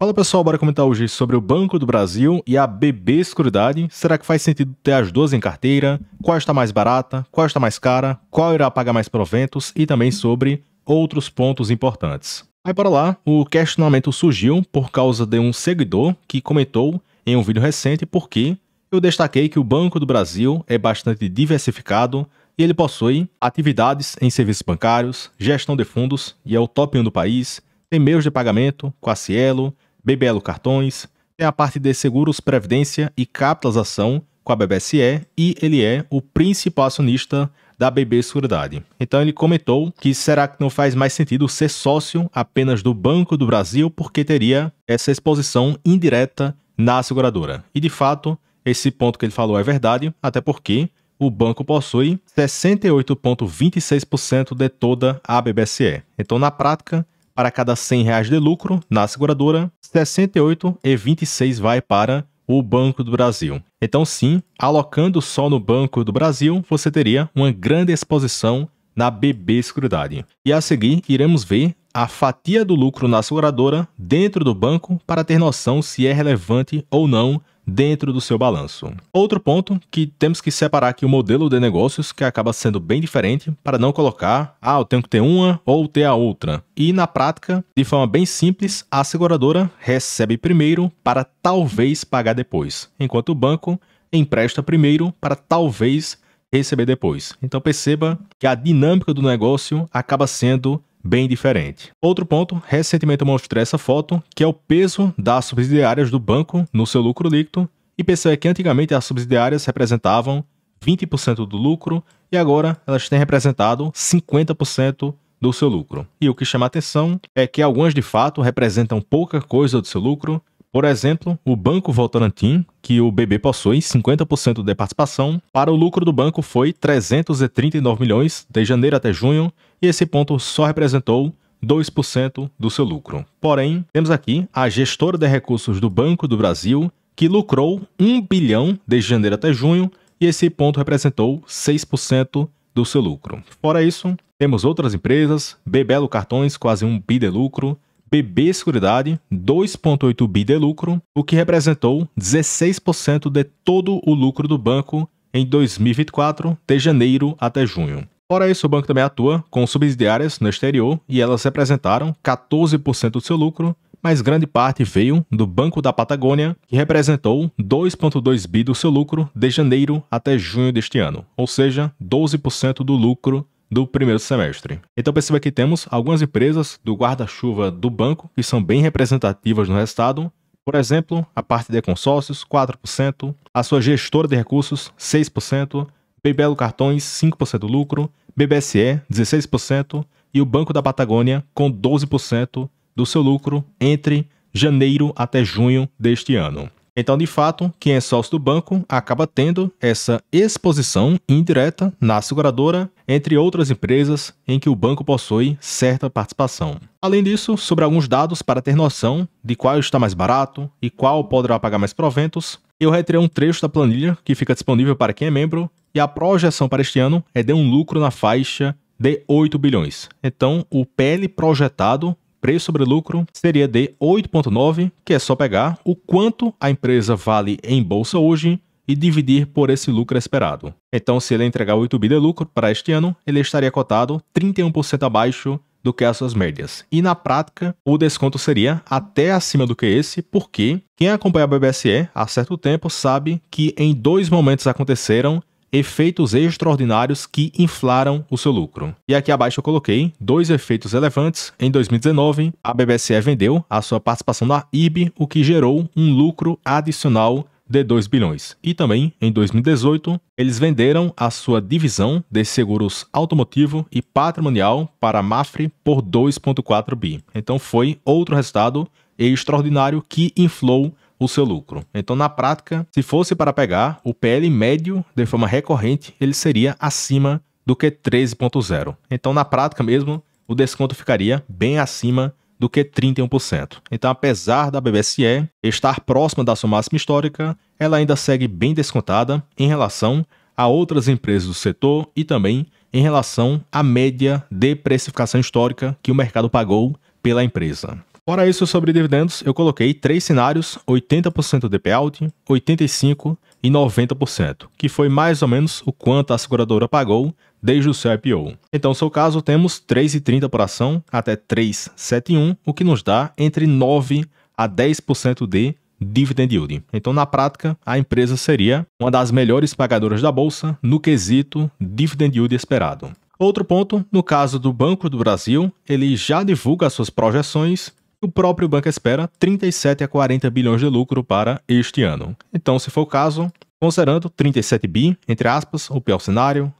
Fala pessoal, bora comentar hoje sobre o Banco do Brasil e a BB Seguridade. Será que faz sentido ter as duas em carteira? Qual está mais barata? Qual está mais cara? Qual irá pagar mais proventos? E também sobre outros pontos importantes. Aí bora lá, o questionamento surgiu por causa de um seguidor que comentou em um vídeo recente porque eu destaquei que o Banco do Brasil é bastante diversificado e ele possui atividades em serviços bancários, gestão de fundos e é o top 1 do país, tem meios de pagamento com a Cielo, BB Elo Cartões, tem a parte de seguros, previdência e capitalização com a BBSE e ele é o principal acionista da BB Seguridade. Então ele comentou que será que não faz mais sentido ser sócio apenas do Banco do Brasil porque teria essa exposição indireta na seguradora. E de fato, esse ponto que ele falou é verdade, até porque o banco possui 68,26% de toda a BBSE. Então na prática, para cada R$100 de lucro na seguradora, 68,26 vai para o Banco do Brasil. Então sim, alocando só no Banco do Brasil, você teria uma grande exposição na BB Seguridade. E a seguir, iremos ver a fatia do lucro na seguradora dentro do banco para ter noção se é relevante ou não dentro do seu balanço. Outro ponto que temos que separar aqui o modelo de negócios, que acaba sendo bem diferente, para não colocar, eu tenho que ter uma ou ter a outra. E na prática, de forma bem simples, a seguradora recebe primeiro para talvez pagar depois, enquanto o banco empresta primeiro para talvez receber depois. Então perceba que a dinâmica do negócio acaba sendo bem diferente. Outro ponto, recentemente eu mostrei essa foto, que é o peso das subsidiárias do banco no seu lucro líquido, e percebe que antigamente as subsidiárias representavam 20% do lucro e agora elas têm representado 50% do seu lucro. E o que chama a atenção é que algumas de fato representam pouca coisa do seu lucro. Por exemplo, o Banco Votorantim, que o BB possui 50% de participação, para o lucro do banco foi 339 milhões de janeiro até junho, e esse ponto só representou 2% do seu lucro. Porém, temos aqui a gestora de recursos do Banco do Brasil, que lucrou 1 bilhão de janeiro até junho, e esse ponto representou 6% do seu lucro. Fora isso, temos outras empresas, BB Elo Cartões, quase 1 bi de lucro, BB Seguridade, 2,8 bi de lucro, o que representou 16% de todo o lucro do banco em 2024, de janeiro até junho. Fora isso, o banco também atua com subsidiárias no exterior e elas representaram 14% do seu lucro, mas grande parte veio do Banco da Patagônia, que representou 2,2 bi do seu lucro de janeiro até junho deste ano, ou seja, 12% do lucro do primeiro semestre. Então perceba que temos algumas empresas do guarda-chuva do banco que são bem representativas no resultado. Por exemplo, a parte de consórcios, 4%, a sua gestora de recursos, 6%, BB Elo Cartões, 5% do lucro, BBSE, 16% e o Banco da Patagônia com 12% do seu lucro entre janeiro até junho deste ano. Então, de fato, quem é sócio do banco acaba tendo essa exposição indireta na seguradora, entre outras empresas em que o banco possui certa participação. Além disso, sobre alguns dados para ter noção de qual está mais barato e qual poderá pagar mais proventos, eu retirei um trecho da planilha que fica disponível para quem é membro e a projeção para este ano é de um lucro na faixa de 8 bilhões. Então, o PL projetado, preço sobre lucro, seria de 8,9, que é só pegar o quanto a empresa vale em bolsa hoje e dividir por esse lucro esperado. Então, se ele entregar 8 bi de lucro para este ano, ele estaria cotado 31% abaixo do que as suas médias. E na prática, o desconto seria até acima do que esse, porque quem acompanha a BBSE há certo tempo sabe que em 2 momentos aconteceram efeitos extraordinários que inflaram o seu lucro. E aqui abaixo eu coloquei 2 efeitos relevantes. Em 2019, a BBSE vendeu a sua participação na IRB, o que gerou um lucro adicional de 2 bilhões. E também, em 2018, eles venderam a sua divisão de seguros automotivo e patrimonial para a Mafre por 2,4 bi. Então foi outro resultado extraordinário que inflou o seu lucro. Então, na prática, se fosse para pegar o PL médio de forma recorrente, ele seria acima do que 13,0. Então, na prática mesmo, o desconto ficaria bem acima do que 31%. Então, apesar da BBSE estar próxima da sua máxima histórica, ela ainda segue bem descontada em relação a outras empresas do setor e também em relação à média de precificação histórica que o mercado pagou pela empresa. Fora isso, sobre dividendos, eu coloquei 3 cenários, 80% de payout, 85% e 90%, que foi mais ou menos o quanto a seguradora pagou desde o seu IPO. Então, no seu caso, temos 3,30 por ação até 3,71, o que nos dá entre 9% a 10% de dividend yield. Então, na prática, a empresa seria uma das melhores pagadoras da bolsa no quesito dividend yield esperado. Outro ponto, no caso do Banco do Brasil, ele já divulga as suas projeções. O próprio banco espera 37 a 40 bilhões de lucro para este ano. Então, se for o caso, considerando 37 bi, entre aspas, o pior cenário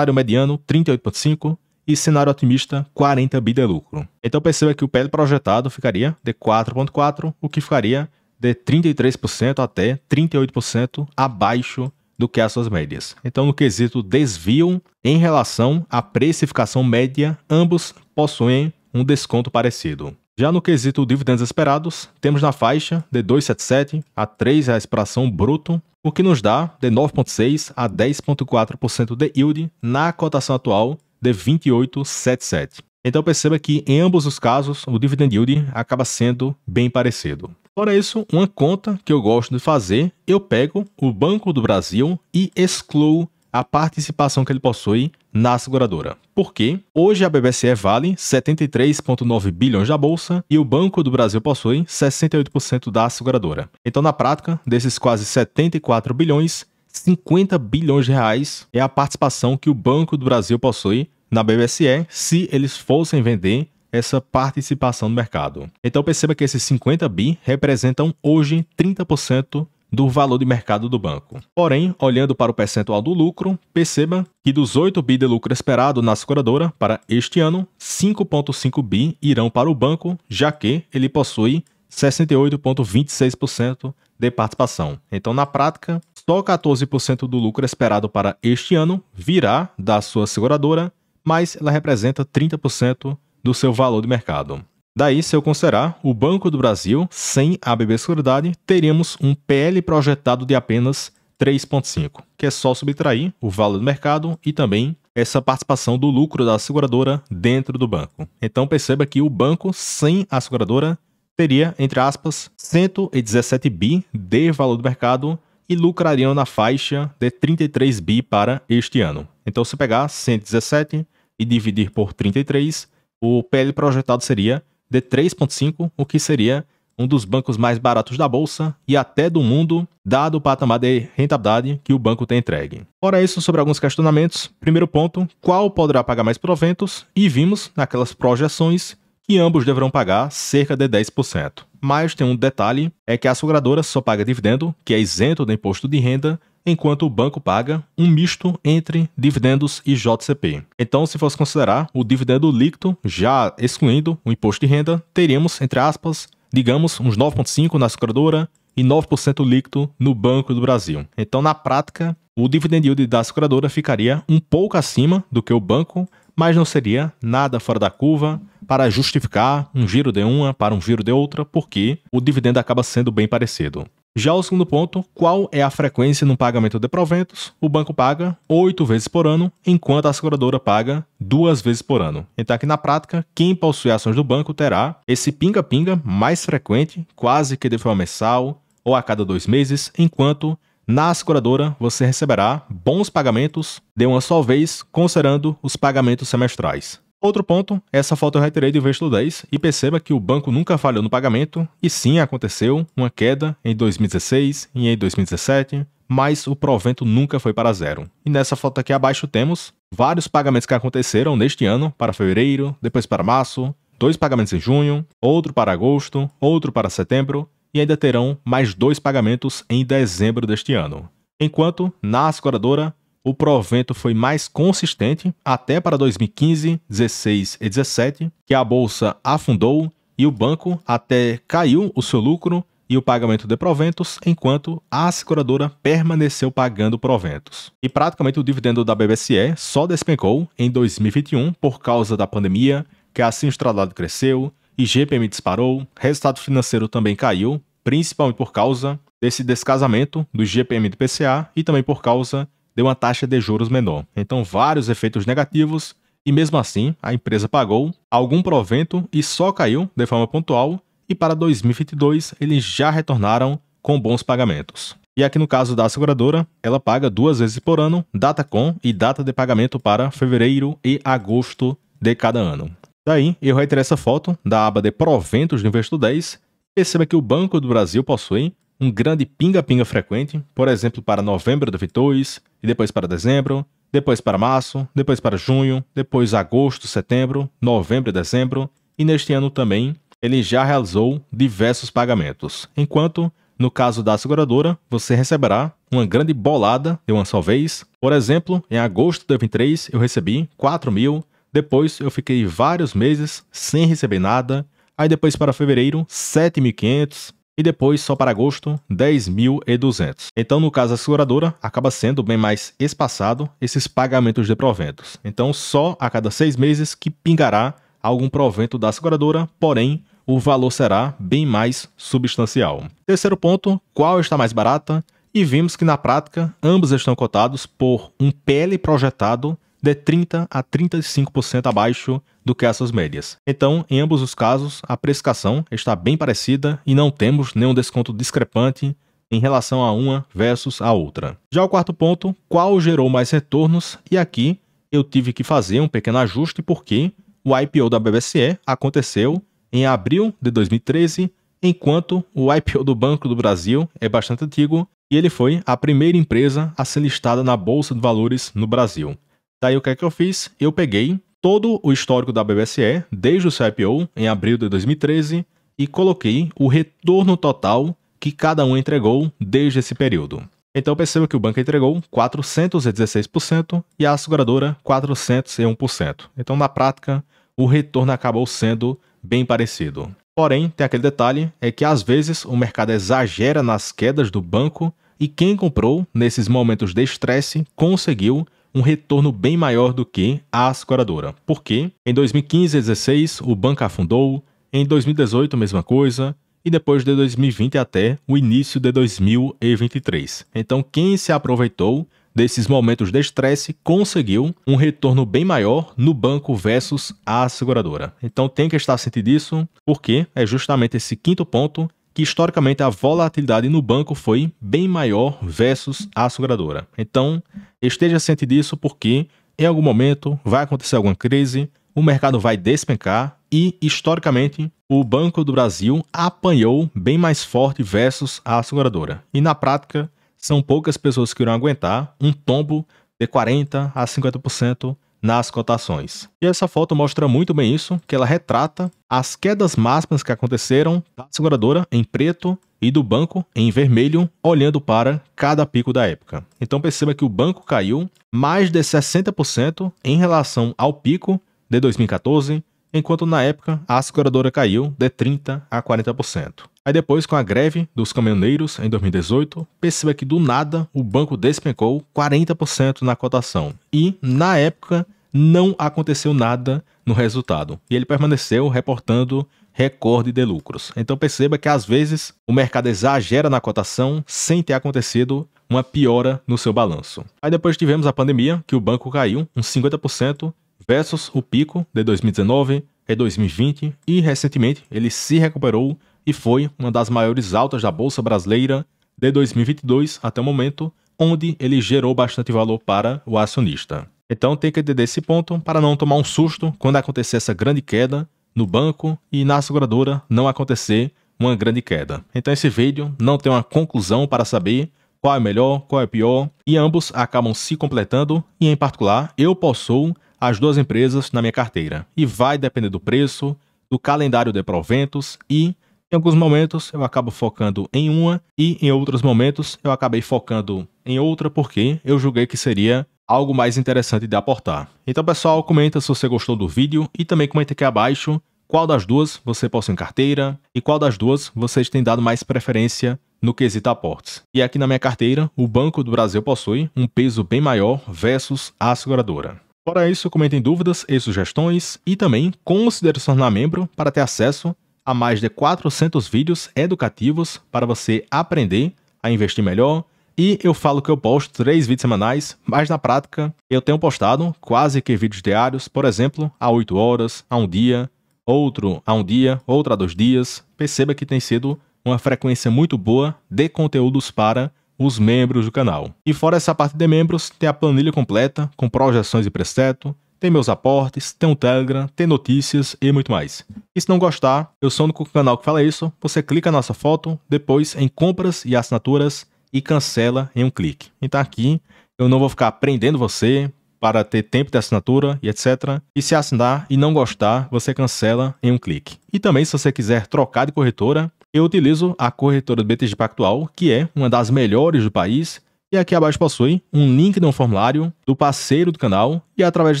mediano 38,5 e cenário otimista 40 bi de lucro. Então, perceba que o PL projetado ficaria de 4,4, o que ficaria de 33% até 38% abaixo do que as suas médias. Então, no quesito desvio em relação à precificação média, ambos possuem um desconto parecido. Já no quesito dividendos esperados, temos na faixa de 2,77 a R$ 3,00 por ação bruto, o que nos dá de 9,6% a 10,4% de yield na cotação atual de 28,77. Então perceba que em ambos os casos o dividend yield acaba sendo bem parecido. Fora isso, uma conta que eu gosto de fazer, eu pego o Banco do Brasil e excluo a participação que ele possui na seguradora. Porque hoje a BBSE vale 73,9 bilhões da bolsa e o Banco do Brasil possui 68% da seguradora. Então, na prática, desses quase 74 bilhões, 50 bilhões de reais é a participação que o Banco do Brasil possui na BBSE se eles fossem vender essa participação no mercado. Então perceba que esses 50 bi representam hoje 30% do valor de mercado do banco. Porém, olhando para o percentual do lucro, perceba que dos 8 bi de lucro esperado na seguradora para este ano, 5,5 bi irão para o banco, já que ele possui 68,26% de participação. Então, na prática, só 14% do lucro esperado para este ano virá da sua seguradora, mas ela representa 30% do seu valor de mercado. Daí, se eu considerar o Banco do Brasil sem a BB Seguridade, teríamos um PL projetado de apenas 3,5, que é só subtrair o valor do mercado e também essa participação do lucro da seguradora dentro do banco. Então perceba que o banco sem a seguradora teria, entre aspas, 117 bi de valor do mercado e lucrariam na faixa de 33 bi para este ano. Então, se pegar 117 e dividir por 33, o PL projetado seria de 3,5, o que seria um dos bancos mais baratos da bolsa e até do mundo, dado o patamar de rentabilidade que o banco tem entregue. Fora isso, sobre alguns questionamentos. Primeiro ponto, qual poderá pagar mais proventos? E vimos naquelas projeções que ambos deverão pagar cerca de 10%. Mas tem um detalhe, é que a seguradora só paga dividendo, que é isento do imposto de renda, enquanto o banco paga um misto entre dividendos e JCP. Então, se fosse considerar o dividendo líquido, já excluindo o imposto de renda, teríamos, entre aspas, digamos, uns 9,5% na seguradora e 9% líquido no Banco do Brasil. Então, na prática, o dividend yield da seguradora ficaria um pouco acima do que o banco, mas não seria nada fora da curva para justificar um giro de uma para um giro de outra, porque o dividendo acaba sendo bem parecido. Já o segundo ponto, qual é a frequência no pagamento de proventos? O banco paga 8 vezes por ano, enquanto a seguradora paga 2 vezes por ano. Então aqui na prática, quem possui ações do banco terá esse pinga-pinga mais frequente, quase que de forma mensal ou a cada 2 meses, enquanto na seguradora você receberá bons pagamentos de uma só vez, considerando os pagamentos semestrais. Outro ponto, essa foto eu retirei do Investor10 e perceba que o banco nunca falhou no pagamento e sim aconteceu uma queda em 2016 e em 2017, mas o provento nunca foi para zero. E nessa foto aqui abaixo temos vários pagamentos que aconteceram neste ano para fevereiro, depois para março, 2 pagamentos em junho, outro para agosto, outro para setembro e ainda terão mais 2 pagamentos em dezembro deste ano. Enquanto na seguradora o provento foi mais consistente até para 2015, 16 e 17, que a bolsa afundou e o banco até caiu o seu lucro e o pagamento de proventos, enquanto a seguradora permaneceu pagando proventos. E praticamente o dividendo da BBSE só despencou em 2021 por causa da pandemia, que a sinistralidade cresceu, IGPM disparou, resultado financeiro também caiu, principalmente por causa desse descasamento do IGPM do IPCA e também por causa de uma taxa de juros menor. Então, vários efeitos negativos e mesmo assim a empresa pagou algum provento e só caiu de forma pontual e para 2022 eles já retornaram com bons pagamentos. E aqui no caso da seguradora, ela paga 2 vezes por ano, data com e data de pagamento para fevereiro e agosto de cada ano. Daí, eu retirei essa foto da aba de proventos do Investo 10. Perceba que o Banco do Brasil possui um grande pinga-pinga frequente, por exemplo, para novembro de 2022, e depois para dezembro, depois para março, depois para junho, depois agosto, setembro, novembro e dezembro, e neste ano também ele já realizou diversos pagamentos, enquanto no caso da seguradora, você receberá uma grande bolada de uma só vez. Por exemplo, em agosto de 2023 eu recebi 4 mil, depois eu fiquei vários meses sem receber nada, aí depois para fevereiro 7.500 e depois só para agosto 10.200. Então no caso da seguradora acaba sendo bem mais espaçado esses pagamentos de proventos. Então só a cada 6 meses que pingará algum provento da seguradora, porém o valor será bem mais substancial. Terceiro ponto, qual está mais barata? E vimos que na prática ambos estão cotados por um PL projetado de 30 a 35% abaixo do que essas médias. Então, em ambos os casos, a precificação está bem parecida e não temos nenhum desconto discrepante em relação a uma versus a outra. Já o quarto ponto, qual gerou mais retornos? E aqui eu tive que fazer um pequeno ajuste porque o IPO da BBSE aconteceu em abril de 2013, enquanto o IPO do Banco do Brasil é bastante antigo e ele foi a primeira empresa a ser listada na Bolsa de Valores no Brasil. Daí o que é que eu fiz? Eu peguei todo o histórico da BBSE desde o seu IPO em abril de 2013 e coloquei o retorno total que cada um entregou desde esse período. Então perceba que o banco entregou 416% e a seguradora 401%. Então na prática o retorno acabou sendo bem parecido. Porém, tem aquele detalhe, é que às vezes o mercado exagera nas quedas do banco e quem comprou nesses momentos de estresse conseguiu um retorno bem maior do que a seguradora. Porque em 2015 e 2016 o banco afundou, em 2018 a mesma coisa, e depois de 2020 até o início de 2023. Então quem se aproveitou desses momentos de estresse conseguiu um retorno bem maior no banco versus a seguradora. Então tem que estar ciente disso, porque é justamente esse quinto ponto que historicamente a volatilidade no banco foi bem maior versus a seguradora. Então esteja ciente disso porque em algum momento vai acontecer alguma crise, o mercado vai despencar e historicamente o Banco do Brasil apanhou bem mais forte versus a seguradora. E na prática são poucas pessoas que irão aguentar um tombo de 40% a 50% nas cotações. E essa foto mostra muito bem isso, que ela retrata as quedas máximas que aconteceram da seguradora em preto e do banco em vermelho, olhando para cada pico da época. Então perceba que o banco caiu mais de 60% em relação ao pico de 2014, enquanto na época a seguradora caiu de 30% a 40%. Aí depois, com a greve dos caminhoneiros em 2018, perceba que do nada o banco despencou 40% na cotação. E, na época, não aconteceu nada no resultado. E ele permaneceu reportando recorde de lucros. Então perceba que às vezes o mercado exagera na cotação sem ter acontecido uma piora no seu balanço. Aí depois tivemos a pandemia, que o banco caiu uns 50% versus o pico de 2019 e 2020 e recentemente ele se recuperou e foi uma das maiores altas da Bolsa Brasileira de 2022 até o momento, onde ele gerou bastante valor para o acionista. Então tem que entender esse ponto para não tomar um susto quando acontecer essa grande queda no banco e na seguradora não acontecer uma grande queda. Então esse vídeo não tem uma conclusão para saber qual é melhor, qual é pior, e ambos acabam se completando e em particular eu possuo as duas empresas na minha carteira e vai depender do preço, do calendário de proventos e em alguns momentos eu acabo focando em uma e em outros momentos eu acabei focando em outra porque eu julguei que seria algo mais interessante de aportar. Então pessoal, comenta se você gostou do vídeo e também comenta aqui abaixo qual das duas você possui em carteira e qual das duas vocês têm dado mais preferência no quesito aportes. E aqui na minha carteira, o Banco do Brasil possui um peso bem maior versus a seguradora. Fora isso, comentem dúvidas e sugestões e também considere se tornar membro para ter acesso a mais de 400 vídeos educativos para você aprender a investir melhor. E eu falo que eu posto 3 vídeos semanais, mas na prática eu tenho postado quase que vídeos diários, por exemplo, a 8 horas, a 1 dia, outro a um dia, outro a 2 dias. Perceba que tem sido uma frequência muito boa de conteúdos para os membros do canal. E fora essa parte de membros, tem a planilha completa com projeções e preseto, tem meus aportes, tem um Telegram, tem notícias e muito mais. E se não gostar, eu sou o único canal que fala isso, você clica na nossa foto, depois em compras e assinaturas e cancela em um clique. Então aqui eu não vou ficar prendendo você para ter tempo de assinatura e etc. E se assinar e não gostar, você cancela em um clique. E também se você quiser trocar de corretora, eu utilizo a corretora do BTG Pactual, que é uma das melhores do país, e aqui abaixo possui um link de um formulário do parceiro do canal, e através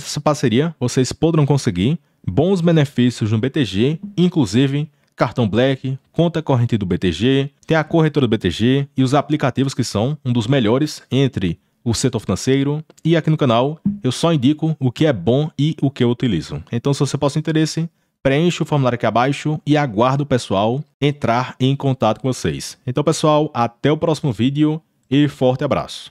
dessa parceria vocês poderão conseguir bons benefícios no BTG, inclusive cartão Black, conta corrente do BTG, tem a corretora do BTG e os aplicativos que são um dos melhores entre o setor financeiro. E aqui no canal eu só indico o que é bom e o que eu utilizo. Então se você possui interesse, preencha o formulário aqui abaixo e aguardo o pessoal entrar em contato com vocês. Então pessoal, até o próximo vídeo e forte abraço.